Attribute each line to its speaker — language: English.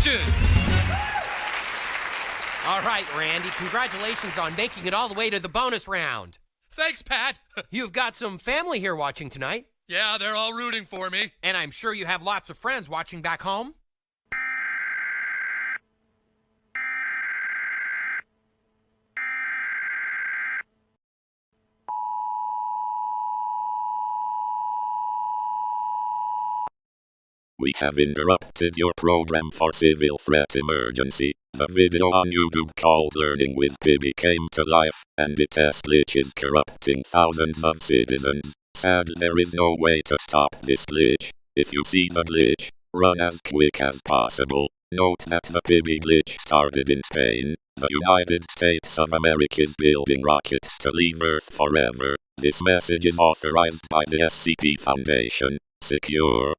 Speaker 1: question.
Speaker 2: All right, Randy, congratulations on making it all the way to the bonus round.
Speaker 1: Thanks, Pat.
Speaker 2: You've got some family here watching tonight.
Speaker 1: Yeah, they're all rooting for me.
Speaker 2: And I'm sure you have lots of friends watching back home.
Speaker 3: We have interrupted your program for civil threat emergency. The video on YouTube called Learning with Pibby came to life, and the test glitch is corrupting thousands of citizens. Sad there is no way to stop this glitch. If you see the glitch, run as quick as possible. Note that the Pibby glitch started in Spain. The United States of America is building rockets to leave Earth forever. This message is authorized by the SCP Foundation. Secure.